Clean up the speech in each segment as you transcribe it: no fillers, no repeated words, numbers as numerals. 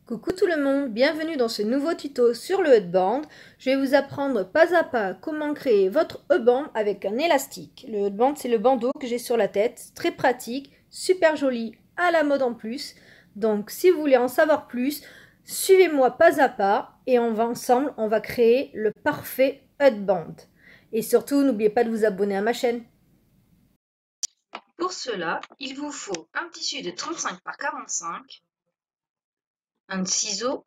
Coucou tout le monde, bienvenue dans ce nouveau tuto sur le headband. Je vais vous apprendre pas à pas comment créer votre headband avec un élastique. Le headband, c'est le bandeau que j'ai sur la tête, très pratique, super joli, à la mode en plus. Donc si vous voulez en savoir plus, suivez-moi pas à pas et ensemble, on va créer le parfait headband. Et surtout, n'oubliez pas de vous abonner à ma chaîne. Pour cela, il vous faut un tissu de 35 par 45, un ciseau,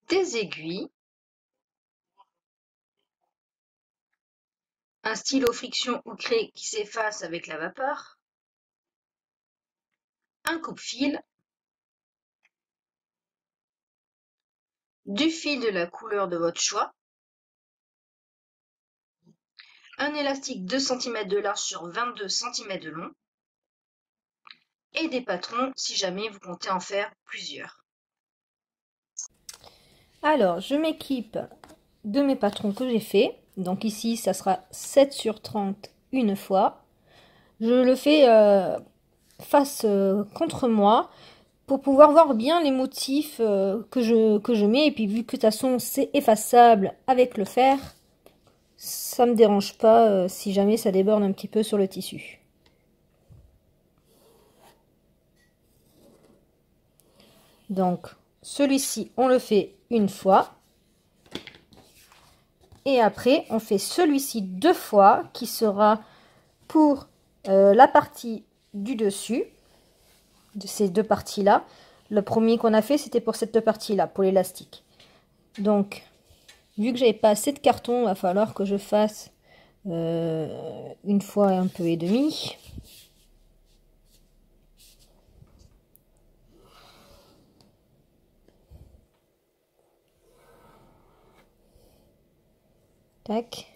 des aiguilles, un stylo friction ou craie qui s'efface avec la vapeur, un coupe-fil, du fil de la couleur de votre choix, un élastique 2 cm de large sur 22 cm de long et des patrons si jamais vous comptez en faire plusieurs. Alors, je m'équipe de mes patrons que j'ai fait. Donc ici, ça sera 7 sur 30 une fois. Je le fais face contre moi pour pouvoir voir bien les motifs que je mets. Et puis vu que de toute façon, c'est effaçable avec le fer, ça me dérange pas si jamais ça déborde un petit peu sur le tissu. Donc, celui-ci, on le fait une fois. Et après, on fait celui-ci 2 fois, qui sera pour la partie du dessus, de ces deux parties-là. Le premier qu'on a fait, c'était pour cette partie-là, pour l'élastique. Donc, vu que j'avais pas assez de carton, il va falloir que je fasse une fois un peu et demi. Tac.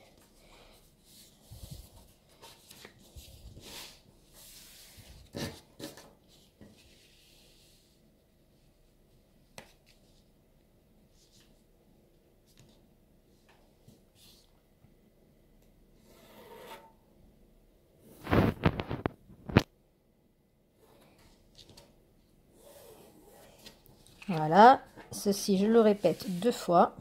Voilà. Ceci, je le répète 2 fois.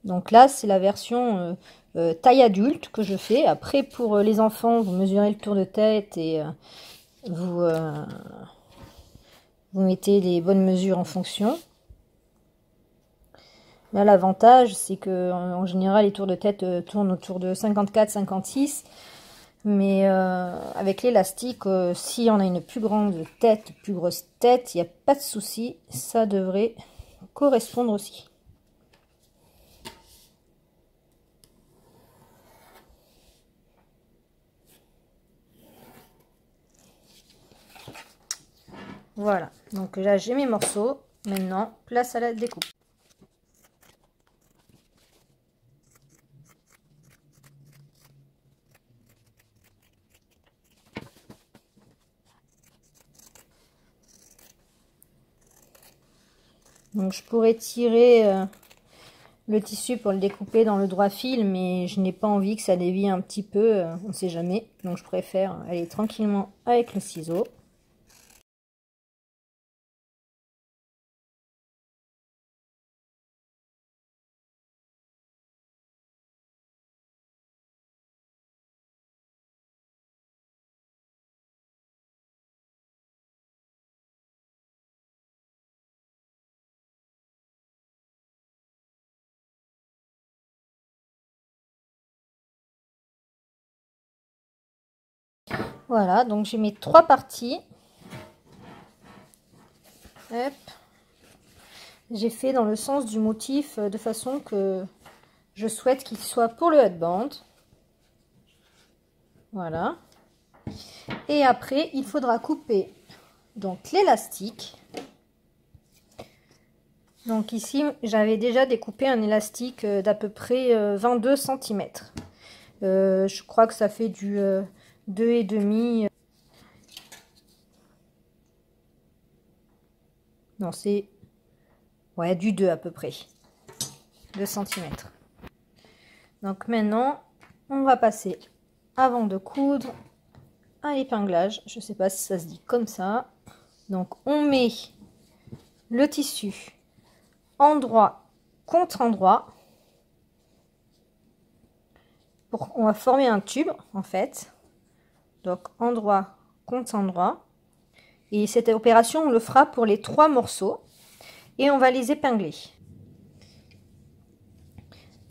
Donc là, c'est la version taille adulte que je fais. Après, pour les enfants, vous mesurez le tour de tête et vous mettez les bonnes mesures en fonction. Là, l'avantage, c'est que en général, les tours de tête tournent autour de 54-56. Mais avec l'élastique, si on a une plus grande tête, plus grosse tête, il n'y a pas de souci. Ça devrait correspondre aussi. Voilà, donc là j'ai mes morceaux. Maintenant, place à la découpe. Donc je pourrais tirer le tissu pour le découper dans le droit fil, mais je n'ai pas envie que ça dévie un petit peu, on ne sait jamais. Donc je préfère aller tranquillement avec le ciseau. Voilà, donc j'ai mes 3 parties. Hop. J'ai fait dans le sens du motif de façon que je souhaite qu'il soit pour le headband. Voilà. Et après, il faudra couper donc l'élastique. Donc ici, j'avais déjà découpé un élastique d'à peu près 22 cm. Je crois que ça fait du 2,5. Non, c'est ouais, du 2 à peu près. 2 cm. Donc maintenant, on va passer avant de coudre un épinglage. Je ne sais pas si ça se dit comme ça. Donc on met le tissu endroit contre endroit. On va former un tube en fait. Donc endroit contre endroit. Et cette opération on le fera pour les 3 morceaux. Et on va les épingler.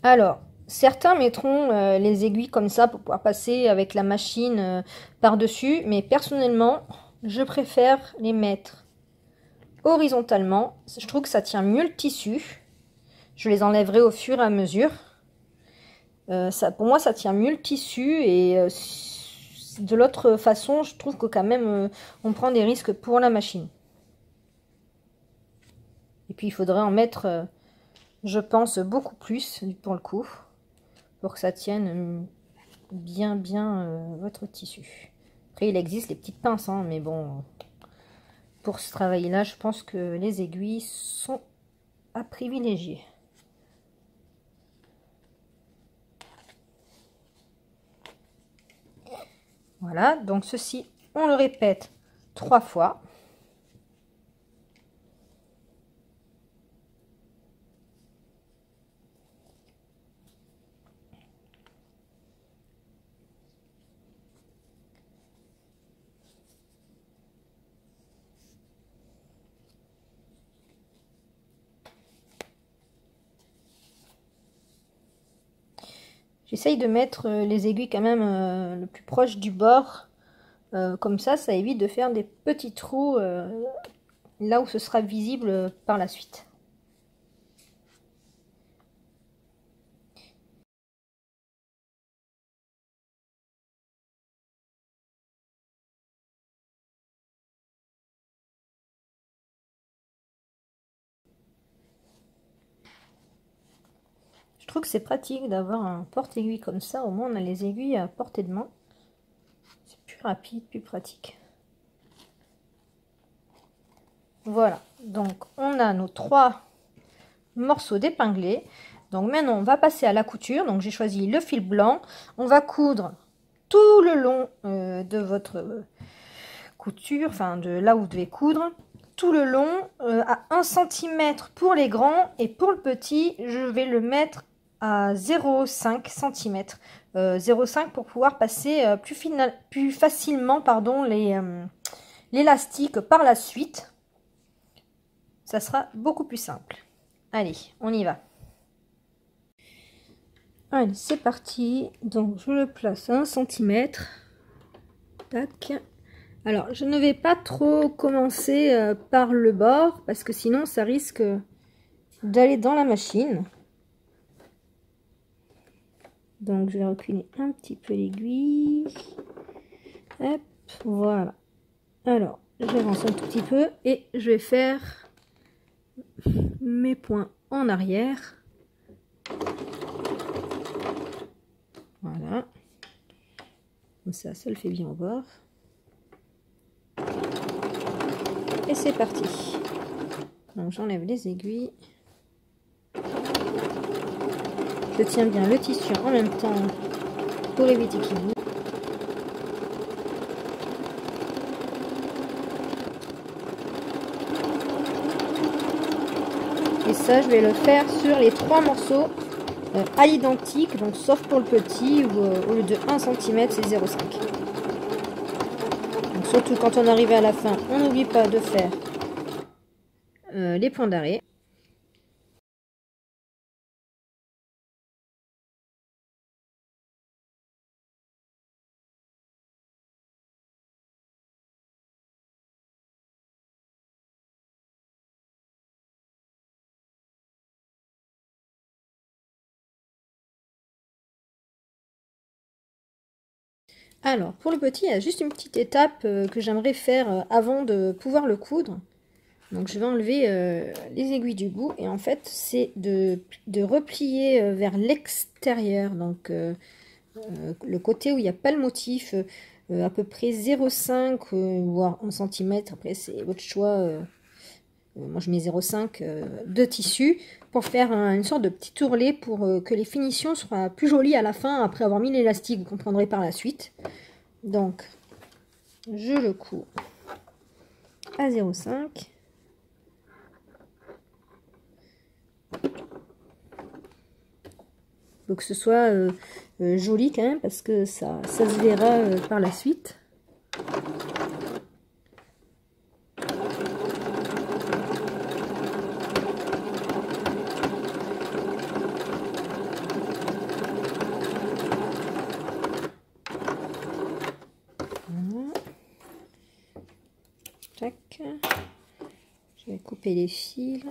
Alors, certains mettront les aiguilles comme ça pour pouvoir passer avec la machine par-dessus. Mais personnellement, je préfère les mettre horizontalement. Je trouve que ça tient mieux le tissu. Je les enlèverai au fur et à mesure. Pour moi, ça tient mieux le tissu. Et de l'autre façon, je trouve que quand même, on prend des risques pour la machine. Et puis, il faudrait en mettre... je pense beaucoup plus pour le coup, pour que ça tienne bien votre tissu. Après il existe les petites pinces, hein, mais bon, pour ce travail là je pense que les aiguilles sont à privilégier. Voilà, donc ceci on le répète 3 fois. J'essaye de mettre les aiguilles quand même le plus proche du bord. Comme ça évite de faire des petits trous là où ce sera visible par la suite. Je trouve que c'est pratique d'avoir un porte-aiguille comme ça, au moins on a les aiguilles à portée de main. C'est plus rapide, plus pratique. Voilà, donc on a nos 3 morceaux d'épinglés. Donc maintenant on va passer à la couture. Donc j'ai choisi le fil blanc. On va coudre tout le long de votre couture, enfin de là où vous devez coudre. Tout le long à 1 cm pour les grands et pour le petit je vais le mettre à 0,5 cm. 0,5 pour pouvoir passer plus facilement l'élastique par la suite. Ça sera beaucoup plus simple. Allez, on y va. Allez, c'est parti. Donc, je le place à 1 cm. Tac. Alors, je ne vais pas trop commencer par le bord parce que sinon, ça risque d'aller dans la machine. Donc, je vais reculer un petit peu l'aiguille. Hop, voilà. Alors, j'avance un tout petit peu et je vais faire mes points en arrière. Voilà. Comme ça le fait bien au bord. Et c'est parti. Donc, j'enlève les aiguilles. Je tiens bien le tissu en même temps pour éviter qu'il bouge. Et ça, je vais le faire sur les 3 morceaux à l'identique, donc sauf pour le petit où au lieu de 1 cm, c'est 0,5. Donc surtout quand on arrive à la fin, on n'oublie pas de faire les points d'arrêt. Alors, pour le petit, il y a juste une petite étape que j'aimerais faire avant de pouvoir le coudre. Donc, je vais enlever les aiguilles du bout. Et en fait, c'est de replier vers l'extérieur. Donc, le côté où il n'y a pas le motif, à peu près 0,5 voire 1 cm. Après, c'est votre choix. Moi, je mets 0,5 de tissu pour faire une sorte de petit ourlet pour que les finitions soient plus jolies à la fin après avoir mis l'élastique, vous comprendrez par la suite. Donc, je le couds à 0,5. Faut que ce soit joli quand même parce que ça se verra par la suite. Voilà. Tac. Je vais couper les fils.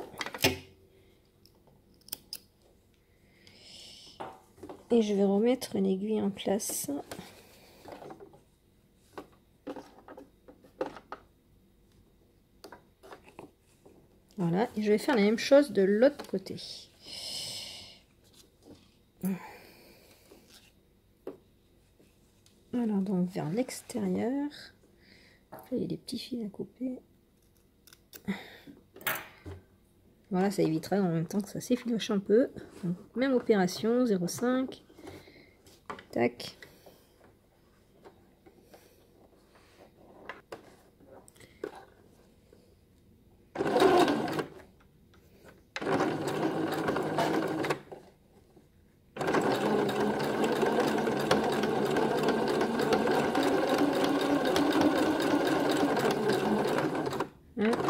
Et je vais remettre une aiguille en place. Voilà, et je vais faire la même chose de l'autre côté. Alors donc vers l'extérieur. Il y a des petits fils à couper. Voilà, ça évitera en même temps que ça s'effiloche un peu. Donc, même opération, 0,5. Tac. Voilà.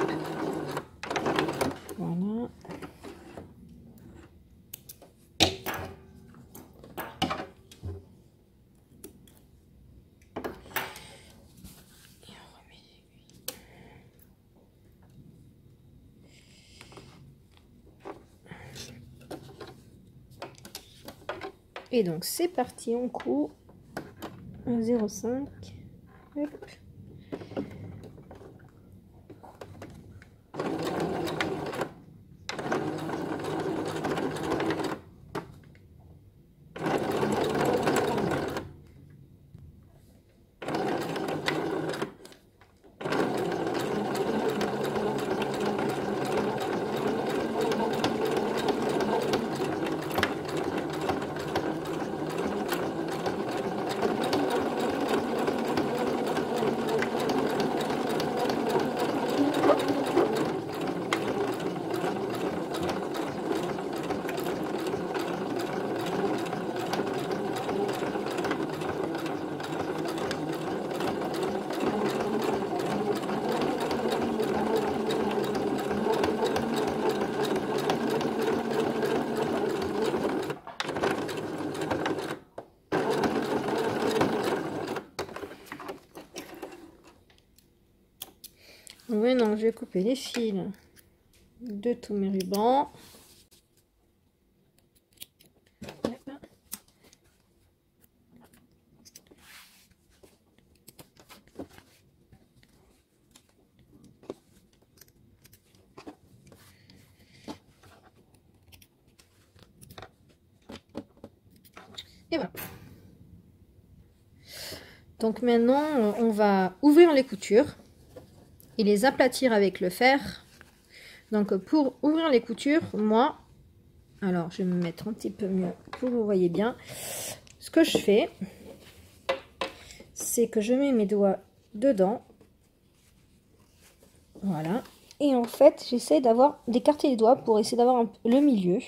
Et donc c'est parti, on coud un 0,5. Hop. Maintenant, je vais couper les fils de tous mes rubans. Et voilà. Donc maintenant, on va ouvrir les coutures et les aplatir avec le fer. Donc pour ouvrir les coutures, moi, alors je vais me mettre un petit peu mieux pour que vous voyez bien. Ce que je fais, c'est que je mets mes doigts dedans. Voilà. Et en fait, j'essaie d'écarter les doigts pour essayer d'avoir le milieu.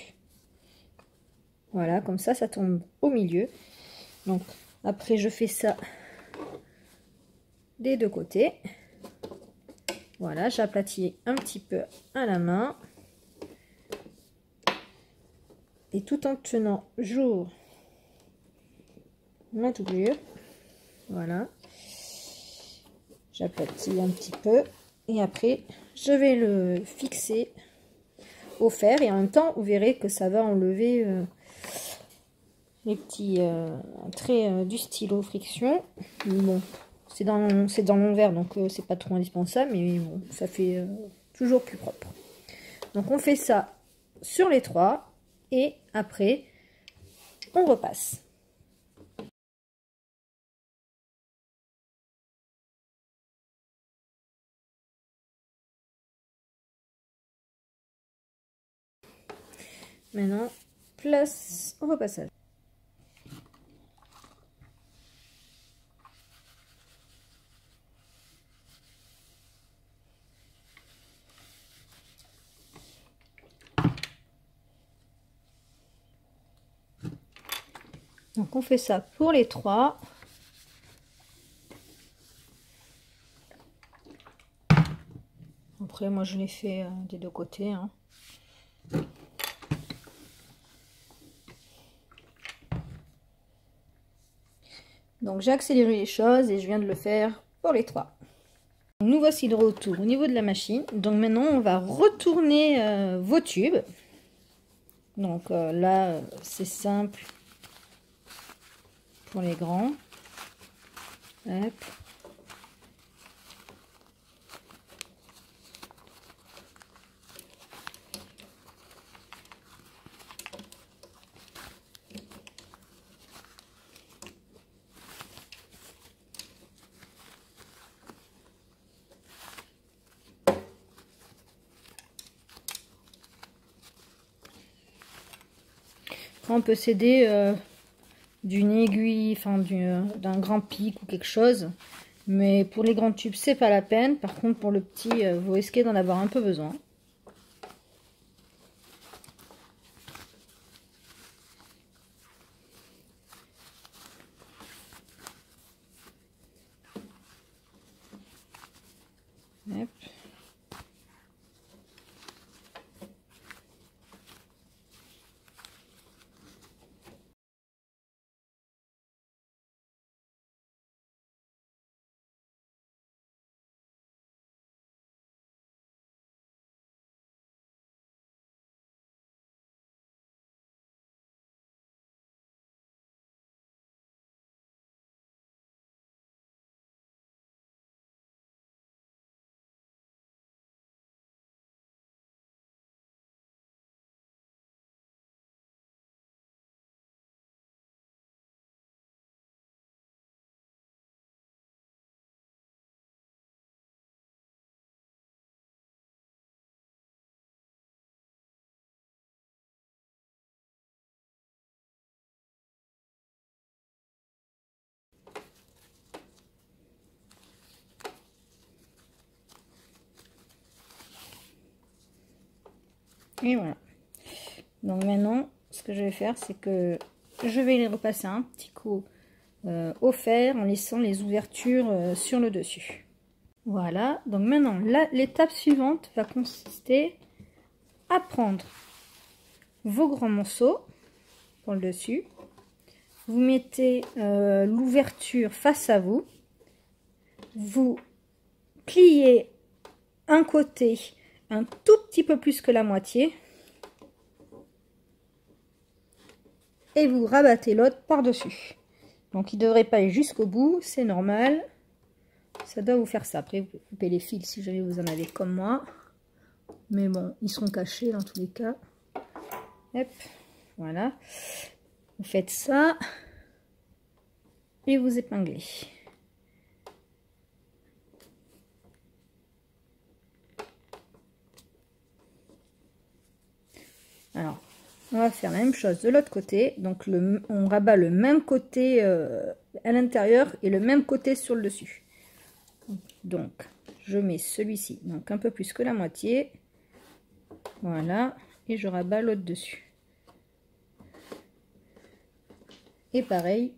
Voilà, comme ça tombe au milieu. Donc après, je fais ça des deux côtés. Voilà, j'aplatis un petit peu à la main. Et tout en tenant jour ma doublure. Voilà. J'aplatis un petit peu. Et après, je vais le fixer au fer. Et en même temps, vous verrez que ça va enlever les petits traits du stylo friction. Mais bon, c'est dans l'envers, donc c'est pas trop indispensable. Mais bon, ça fait toujours plus propre. Donc on fait ça sur les trois. Et après, on repasse. Maintenant, place au repassage. Donc on fait ça pour les 3. Après moi je l'ai fait des 2 côtés. Hein. Donc j'ai accéléré les choses et je viens de le faire pour les 3. Nous voici de retour au niveau de la machine. Donc maintenant on va retourner vos tubes. Donc là c'est simple pour les grands. Hop. On peut s'aider d'une aiguille, enfin d'un grand pic ou quelque chose. Mais pour les grands tubes, c'est pas la peine. Par contre, pour le petit, vous risquez d'en avoir un peu besoin. Hop. Et voilà. Donc maintenant, ce que je vais faire, c'est que je vais les repasser un petit coup au fer en laissant les ouvertures sur le dessus. Voilà. Donc maintenant, l'étape suivante va consister à prendre vos grands morceaux pour le dessus. Vous mettez l'ouverture face à vous. Vous pliez un côté un tout petit peu plus que la moitié. Et vous rabattez l'autre par-dessus. Donc il ne devrait pas aller jusqu'au bout, c'est normal. Ça doit vous faire ça. Après, vous pouvez couper les fils si jamais vous en avez comme moi. Mais bon, ils seront cachés dans tous les cas. Hop, voilà. Vous faites ça. Et vous épinglez. Alors, on va faire la même chose de l'autre côté. Donc, on rabat le même côté à l'intérieur et le même côté sur le dessus. Donc, je mets celui-ci, donc un peu plus que la moitié. Voilà. Et je rabats l'autre dessus. Et pareil,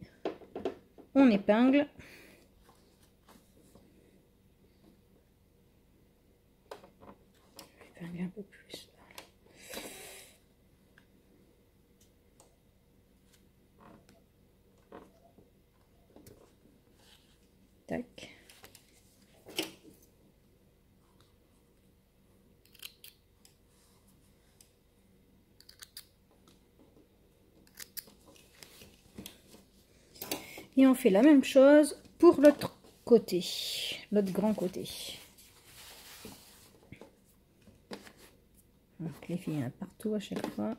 on épingle. Un peu plus. Tac. Et on fait la même chose pour l'autre côté, l'autre grand côté. Donc les filles, il y en a partout à chaque fois.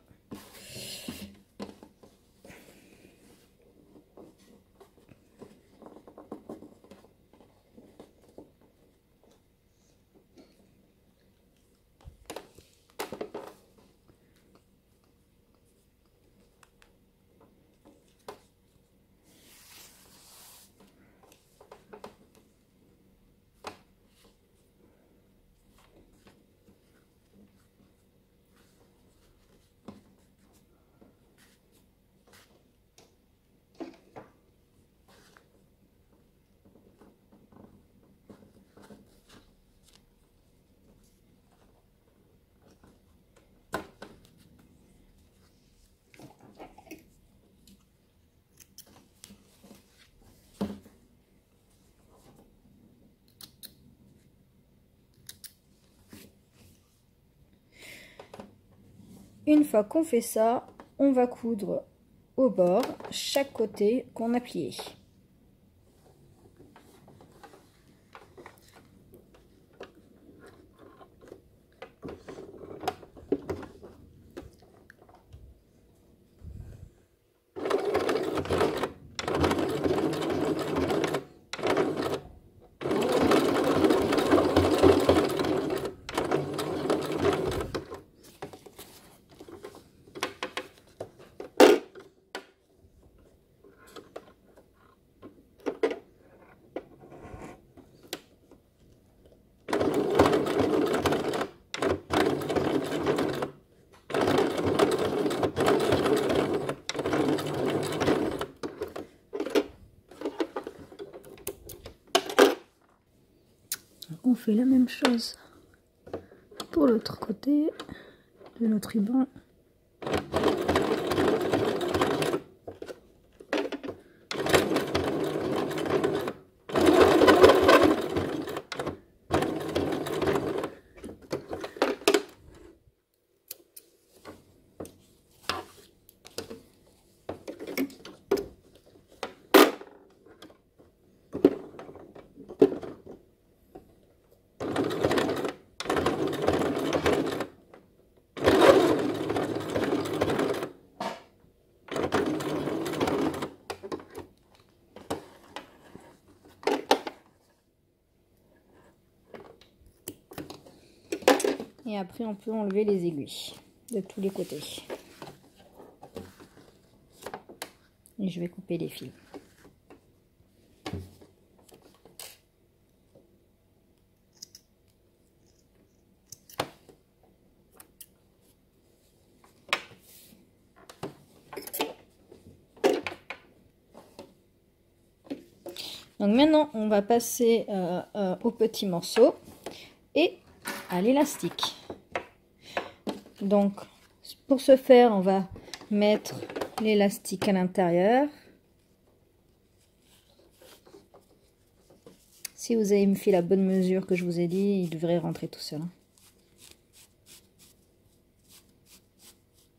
Une fois qu'on fait ça, on va coudre au bord chaque côté qu'on a plié. On fait la même chose pour l'autre côté de notre ruban. Et après, on peut enlever les aiguilles de tous les côtés. Et je vais couper les fils. Donc maintenant, on va passer au petit morceau et à l'élastique. Donc, pour ce faire, on va mettre l'élastique à l'intérieur. Si vous avez fait la bonne mesure que je vous ai dit, il devrait rentrer tout seul.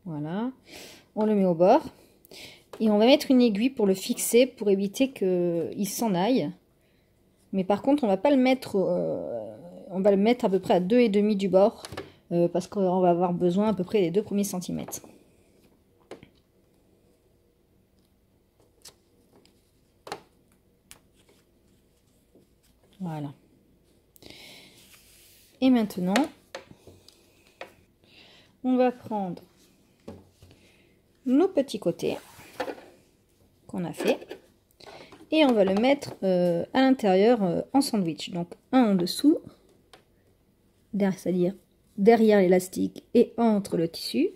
Voilà. On le met au bord. Et on va mettre une aiguille pour le fixer, pour éviter qu'il s'en aille. Mais par contre, on va pas le mettre, on va le mettre à peu près à 2,5 du bord, parce qu'on va avoir besoin à peu près des 2 premiers centimètres. Voilà. Et maintenant, on va prendre nos petits côtés qu'on a fait et on va le mettre à l'intérieur en sandwich. Donc un en dessous, c'est-à-dire derrière l'élastique et entre le tissu.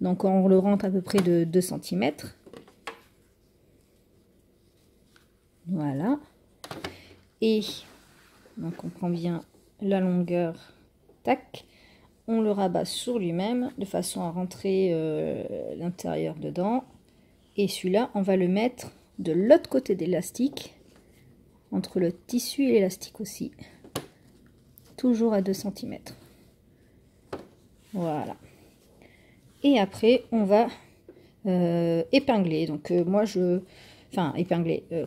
Donc on le rentre à peu près de 2 cm. Voilà. Et donc on prend bien la longueur, tac. On le rabat sur lui-même de façon à rentrer l'intérieur dedans. Et celui-là, on va le mettre de l'autre côté de l'élastique, entre le tissu et l'élastique aussi. Toujours à 2 cm. Voilà. Et après, on va épingler. Donc moi,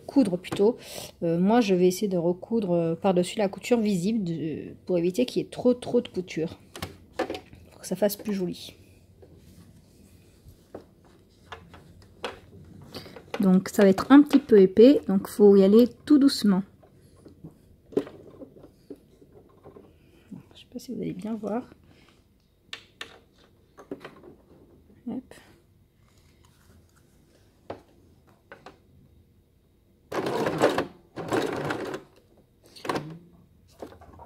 coudre plutôt. Moi, je vais essayer de recoudre par-dessus la couture visible pour éviter qu'il y ait trop de couture. Pour que ça fasse plus joli. Donc ça va être un petit peu épais, donc il faut y aller tout doucement. Je ne sais pas si vous allez bien voir. Hop.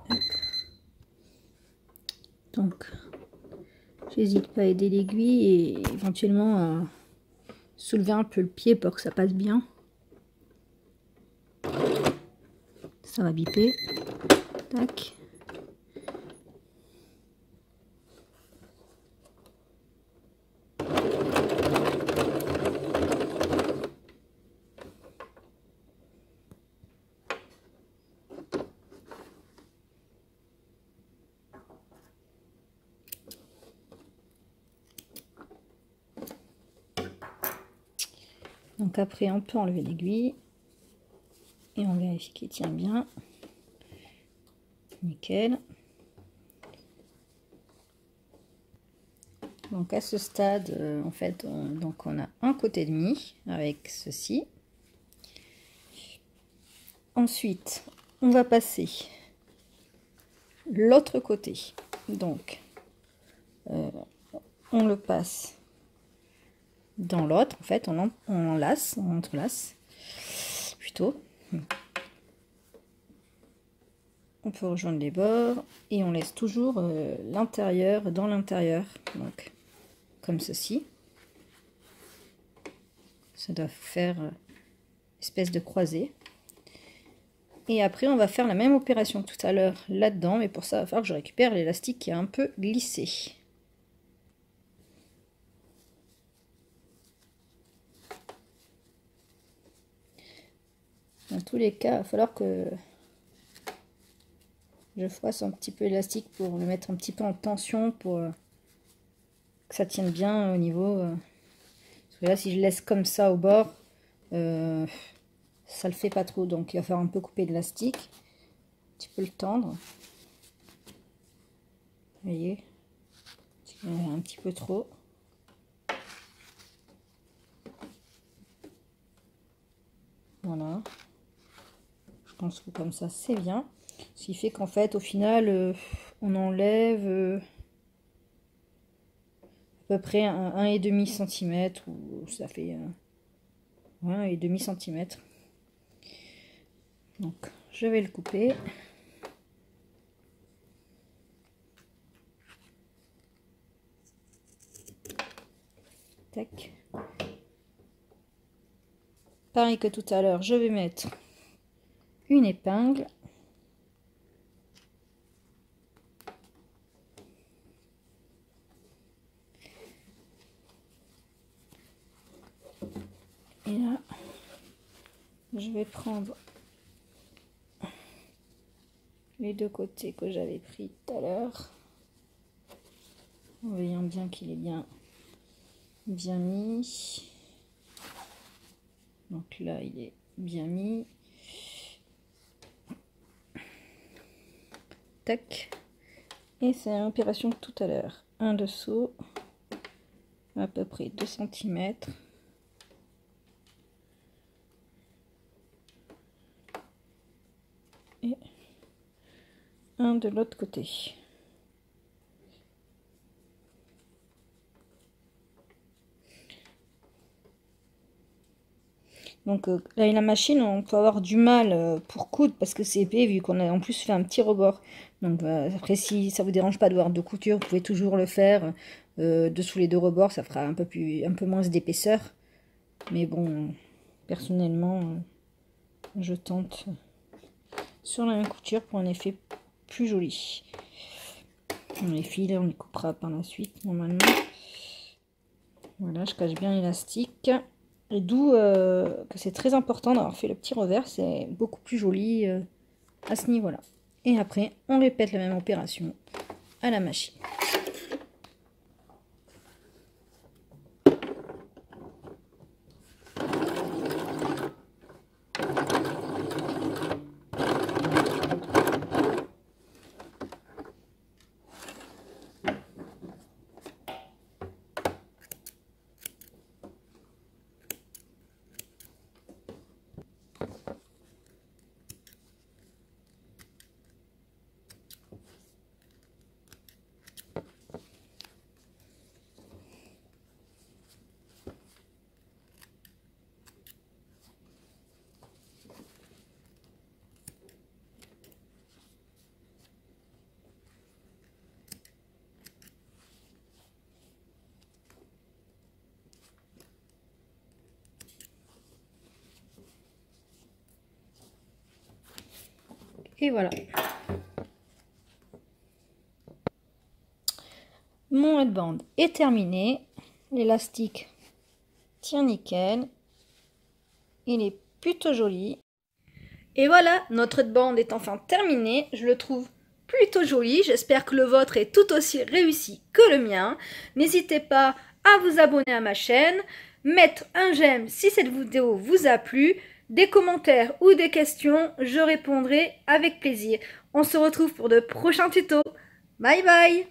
Hop. Donc j'hésite pas à aider l'aiguille et éventuellement à soulever un peu le pied pour que ça passe bien. Ça va biper. Tac. Donc après, on peut enlever l'aiguille. Et on vérifie qu'il tient bien. Nickel. Donc à ce stade, en fait, on a un côté et demi avec ceci. Ensuite, on va passer l'autre côté. Donc, on le passe dans l'autre. En fait, on entrelace plutôt. On peut rejoindre les bords et on laisse toujours l'intérieur dans l'intérieur. Donc, comme ceci. Ça doit faire espèce de croisée. Et après, on va faire la même opération que tout à l'heure là-dedans. Mais pour ça, il va falloir que je récupère l'élastique qui est un peu glissé. Dans tous les cas, il va falloir que je froisse un petit peu l'élastique pour le mettre un petit peu en tension pour que ça tienne bien au niveau. Parce que là, si je laisse comme ça au bord, ça le fait pas trop. Donc, il va falloir un peu couper l'élastique. Un petit peu le tendre. Vous voyez, un petit peu trop. Voilà. Je pense que comme ça, c'est bien. Ce qui fait qu'en fait, au final, on enlève à peu près 1,5 cm. Ou ça fait 1,5 cm. Donc, je vais le couper. Tac. Pareil que tout à l'heure, je vais mettre une épingle. Et là, je vais prendre les deux côtés que j'avais pris tout à l'heure. En voyant bien qu'il est bien mis. Donc là, il est bien mis. Tac. Et c'est l'opération de tout à l'heure. Un dessous, à peu près 2 cm. Et un de l'autre côté. Donc là, la machine, on peut avoir du mal pour coudre parce que c'est épais vu qu'on a en plus fait un petit rebord. Donc après, si ça vous dérange pas de voir deux coutures, vous pouvez toujours le faire dessous les deux rebords, ça fera un peu moins d'épaisseur. Mais bon, personnellement, je tente sur la même couture pour un effet plus joli. Les fils, on les coupera par la suite normalement. Voilà, je cache bien l'élastique. Et d'où que c'est très important d'avoir fait le petit revers, c'est beaucoup plus joli à ce niveau-là. Et après, on répète la même opération à la machine. Et voilà. Mon headband est terminé. L'élastique tient nickel. Il est plutôt joli. Et voilà, notre headband est enfin terminé. Je le trouve plutôt joli. J'espère que le vôtre est tout aussi réussi que le mien. N'hésitez pas à vous abonner à ma chaîne. mettre un j'aime si cette vidéo vous a plu, des commentaires ou des questions, je répondrai avec plaisir. On se retrouve pour de prochains tutos. Bye bye!